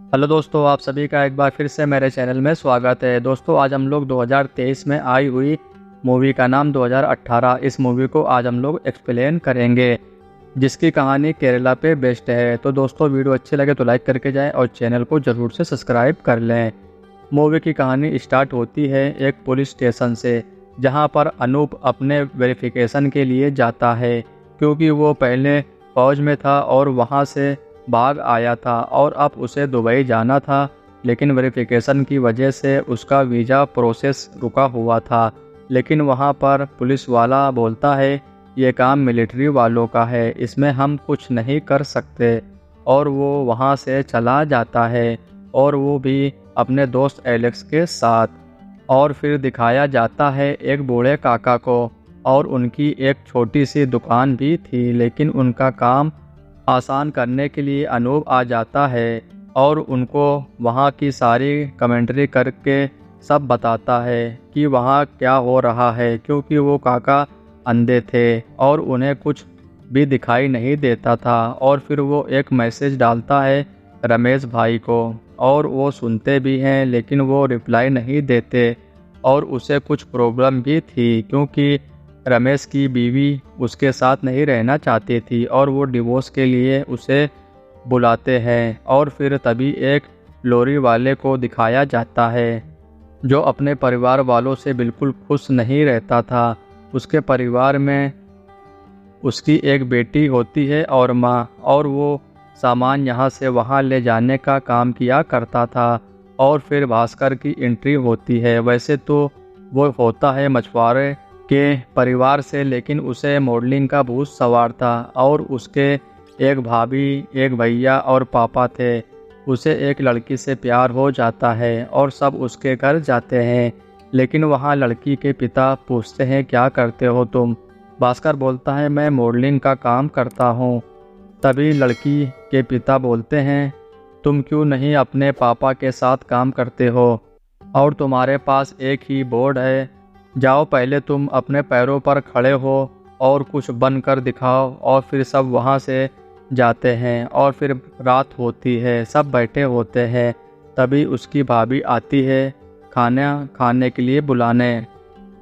Hello दोस्तों, आप सभी का एक बार फिर से मेरे चैनल में स्वागत है। दोस्तों, आज हम लोग 2023 में आई हुई मूवी का नाम 2018, इस मूवी को आज हम लोग एक्सप्लेन करेंगे, जिसकी कहानी केरला पे बेस्ड है। तो दोस्तों, वीडियो अच्छी लगे तो लाइक करके जाएं और चैनल को ज़रूर से सब्सक्राइब कर लें। मूवी की कहानी स्टार्ट होती है एक पुलिस स्टेशन से, जहां पर अनूप अपने वेरिफिकेशन के लिए जाता है, क्योंकि वो पहले फौज में था और वहां से भाग आया था और अब उसे दुबई जाना था, लेकिन वेरिफिकेशन की वजह से उसका वीज़ा प्रोसेस रुका हुआ था। लेकिन वहां पर पुलिस वाला बोलता है ये काम मिलिट्री वालों का है, इसमें हम कुछ नहीं कर सकते, और वो वहां से चला जाता है, और वो भी अपने दोस्त एलेक्स के साथ। और फिर दिखाया जाता है एक बूढ़े काका को, और उनकी एक छोटी सी दुकान भी थी, लेकिन उनका काम आसान करने के लिए अनूप आ जाता है और उनको वहाँ की सारी कमेंट्री करके सब बताता है कि वहाँ क्या हो रहा है, क्योंकि वो काका अंधे थे और उन्हें कुछ भी दिखाई नहीं देता था। और फिर वो एक मैसेज डालता है रमेश भाई को, और वो सुनते भी हैं, लेकिन वो रिप्लाई नहीं देते। और उसे कुछ प्रॉब्लम भी थी, क्योंकि रमेश की बीवी उसके साथ नहीं रहना चाहती थी और वो डिवोर्स के लिए उसे बुलाते हैं। और फिर तभी एक लॉरी वाले को दिखाया जाता है, जो अपने परिवार वालों से बिल्कुल खुश नहीं रहता था। उसके परिवार में उसकी एक बेटी होती है और माँ, और वो सामान यहाँ से वहाँ ले जाने का काम किया करता था। और फिर भास्कर की एंट्री होती है। वैसे तो वो होता है मछुआरे के परिवार से, लेकिन उसे मॉडलिंग का भूत सवार था, और उसके एक भाभी, एक भैया और पापा थे। उसे एक लड़की से प्यार हो जाता है और सब उसके घर जाते हैं, लेकिन वहाँ लड़की के पिता पूछते हैं क्या करते हो तुम। भास्कर बोलता है मैं मॉडलिंग का काम करता हूँ। तभी लड़की के पिता बोलते हैं तुम क्यों नहीं अपने पापा के साथ काम करते हो, और तुम्हारे पास एक ही बोर्ड है, जाओ पहले तुम अपने पैरों पर खड़े हो और कुछ बन कर दिखाओ। और फिर सब वहाँ से जाते हैं और फिर रात होती है, सब बैठे होते हैं। तभी उसकी भाभी आती है खाना खाने के लिए बुलाने,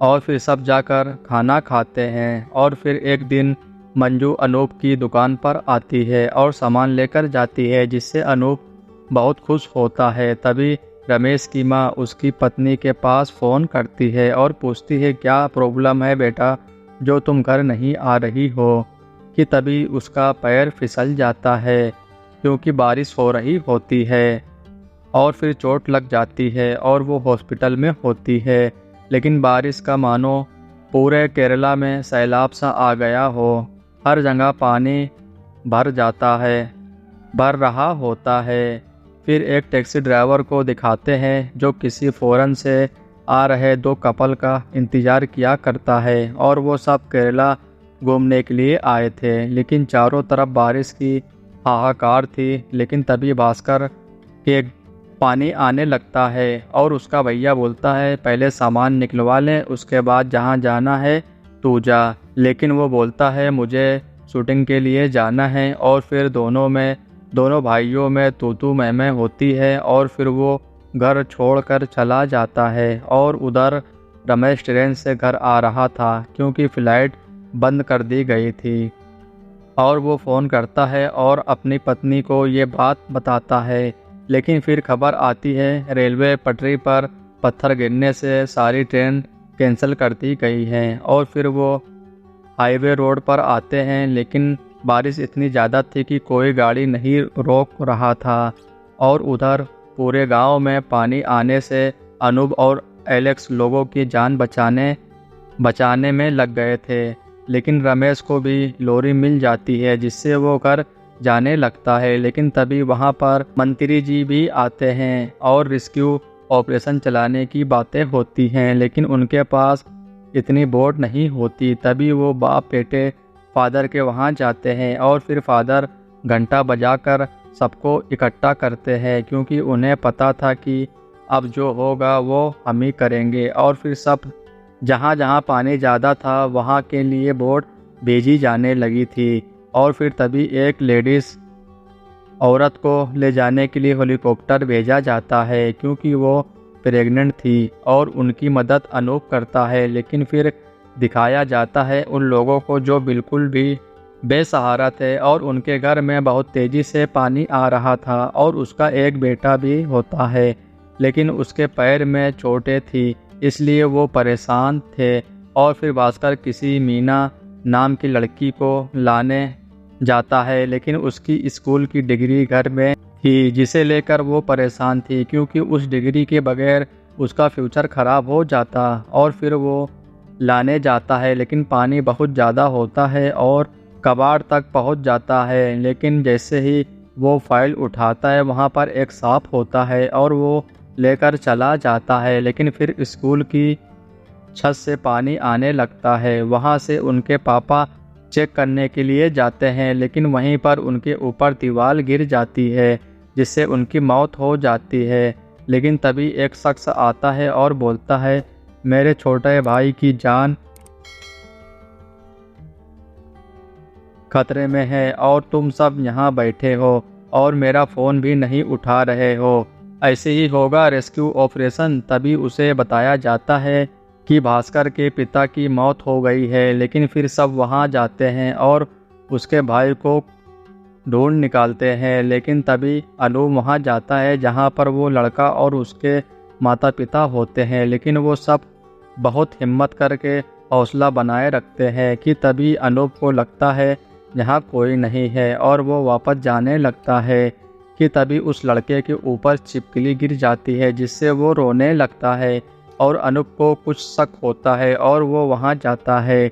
और फिर सब जाकर खाना खाते हैं। और फिर एक दिन मंजू अनूप की दुकान पर आती है और सामान लेकर जाती है, जिससे अनूप बहुत खुश होता है। तभी रमेश की माँ उसकी पत्नी के पास फ़ोन करती है और पूछती है क्या प्रॉब्लम है बेटा, जो तुम घर नहीं आ रही हो। कि तभी उसका पैर फिसल जाता है, क्योंकि बारिश हो रही होती है, और फिर चोट लग जाती है और वो हॉस्पिटल में होती है। लेकिन बारिश का मानो पूरे केरला में सैलाब सा आ गया हो, हर जगह पानी भर जाता है, भर रहा होता है। फिर एक टैक्सी ड्राइवर को दिखाते हैं जो किसी फॉरेन से आ रहे दो कपल का इंतज़ार किया करता है, और वो सब केरला घूमने के लिए आए थे, लेकिन चारों तरफ बारिश की हाहाकार थी। लेकिन तभी भास्कर के पानी आने लगता है और उसका भैया बोलता है पहले सामान निकलवा लें, उसके बाद जहाँ जाना है तू जा। लेकिन वो बोलता है मुझे शूटिंग के लिए जाना है, और फिर दोनों भाइयों में तू मैं होती है, और फिर वो घर छोड़कर चला जाता है। और उधर रमेश ट्रेन से घर आ रहा था, क्योंकि फ़्लाइट बंद कर दी गई थी, और वो फ़ोन करता है और अपनी पत्नी को ये बात बताता है। लेकिन फिर खबर आती है रेलवे पटरी पर पत्थर गिरने से सारी ट्रेन कैंसिल कर दी गई हैं। और फिर वो हाईवे रोड पर आते हैं, लेकिन बारिश इतनी ज़्यादा थी कि कोई गाड़ी नहीं रोक रहा था, और उधर पूरे गांव में पानी आने से अनूप और एलेक्स लोगों की जान बचाने में लग गए थे। लेकिन रमेश को भी लॉरी मिल जाती है, जिससे वो घर जाने लगता है। लेकिन तभी वहाँ पर मंत्री जी भी आते हैं और रेस्क्यू ऑपरेशन चलाने की बातें होती हैं, लेकिन उनके पास इतनी बोट नहीं होती। तभी वो बाप बेटे फादर के वहाँ जाते हैं, और फिर फादर घंटा बजाकर सबको इकट्ठा करते हैं, क्योंकि उन्हें पता था कि अब जो होगा वो हम ही करेंगे। और फिर सब जहाँ जहाँ पानी ज़्यादा था वहाँ के लिए बोट भेजी जाने लगी थी। और फिर तभी एक लेडीज़ औरत को ले जाने के लिए हेलीकॉप्टर भेजा जाता है क्योंकि वो प्रेग्नेंट थी और उनकी मदद अनूप करता है। लेकिन फिर दिखाया जाता है उन लोगों को जो बिल्कुल भी बेसहारा थे और उनके घर में बहुत तेज़ी से पानी आ रहा था और उसका एक बेटा भी होता है, लेकिन उसके पैर में चोटें थी इसलिए वो परेशान थे। और फिर भास्कर किसी मीना नाम की लड़की को लाने जाता है, लेकिन उसकी स्कूल की डिग्री घर में थी जिसे लेकर वो परेशान थी क्योंकि उस डिग्री के बगैर उसका फ्यूचर ख़राब हो जाता। और फिर वो लाने जाता है लेकिन पानी बहुत ज़्यादा होता है और कबाड़ तक पहुंच जाता है। लेकिन जैसे ही वो फाइल उठाता है वहां पर एक सांप होता है और वो लेकर चला जाता है। लेकिन फिर स्कूल की छत से पानी आने लगता है। वहां से उनके पापा चेक करने के लिए जाते हैं, लेकिन वहीं पर उनके ऊपर दीवार गिर जाती है जिससे उनकी मौत हो जाती है। लेकिन तभी एक शख्स आता है और बोलता है, मेरे छोटे भाई की जान खतरे में है और तुम सब यहाँ बैठे हो और मेरा फ़ोन भी नहीं उठा रहे हो। ऐसे ही होगा रेस्क्यू ऑपरेशन। तभी उसे बताया जाता है कि भास्कर के पिता की मौत हो गई है। लेकिन फिर सब वहाँ जाते हैं और उसके भाई को ढूंढ निकालते हैं। लेकिन तभी अनूप वहाँ जाता है जहाँ पर वो लड़का और उसके माता पिता होते हैं। लेकिन वो सब बहुत हिम्मत करके हौसला बनाए रखते हैं कि तभी अनूप को लगता है यहाँ कोई नहीं है और वो वापस जाने लगता है कि तभी उस लड़के के ऊपर छिपकली गिर जाती है जिससे वो रोने लगता है। और अनूप को कुछ शक होता है और वो वहाँ जाता है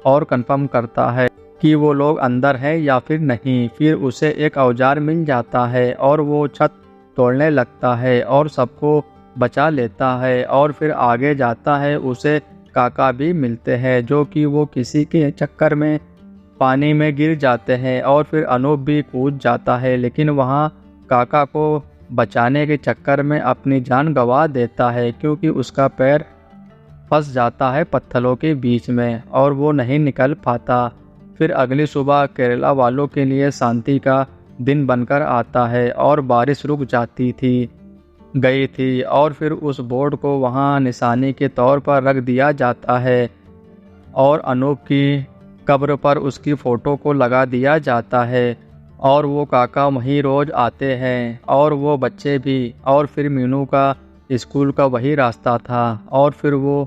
और कंफर्म करता है कि वो लोग अंदर हैं या फिर नहीं। फिर उसे एक औजार मिल जाता है और वो छत तोड़ने लगता है और सबको बचा लेता है। और फिर आगे जाता है उसे काका भी मिलते हैं जो कि वो किसी के चक्कर में पानी में गिर जाते हैं और फिर अनूप भी कूद जाता है, लेकिन वहाँ काका को बचाने के चक्कर में अपनी जान गंवा देता है क्योंकि उसका पैर फंस जाता है पत्थरों के बीच में और वो नहीं निकल पाता। फिर अगली सुबह केरला वालों के लिए शांति का दिन बनकर आता है और बारिश रुक जाती गई थी और फिर उस बोर्ड को वहाँ निशानी के तौर पर रख दिया जाता है और अनूप की कब्र पर उसकी फ़ोटो को लगा दिया जाता है। और वो काका वहीं रोज़ आते हैं और वो बच्चे भी। और फिर मीनू का स्कूल का वही रास्ता था और फिर वो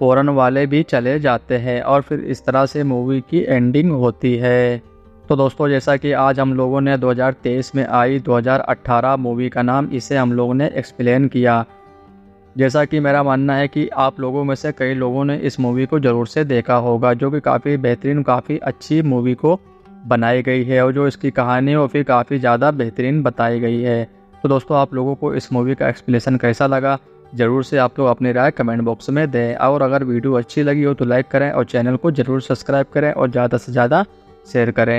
फ़ौरन वाले भी चले जाते हैं और फिर इस तरह से मूवी की एंडिंग होती है। तो दोस्तों जैसा कि आज हम लोगों ने 2023 में आई 2018 मूवी का नाम इसे हम लोगों ने एक्सप्लेन किया। जैसा कि मेरा मानना है कि आप लोगों में से कई लोगों ने इस मूवी को ज़रूर से देखा होगा, जो कि काफ़ी बेहतरीन काफ़ी अच्छी मूवी को बनाई गई है और जो इसकी कहानी वो भी काफ़ी ज़्यादा बेहतरीन बताई गई है। तो दोस्तों आप लोगों को इस मूवी का एक्सप्लेनेशन कैसा लगा ज़रूर से आप लोग अपनी राय कमेंट बॉक्स में दें। और अगर वीडियो अच्छी लगी हो तो लाइक करें और चैनल को ज़रूर सब्सक्राइब करें और ज़्यादा से ज़्यादा शेयर करें।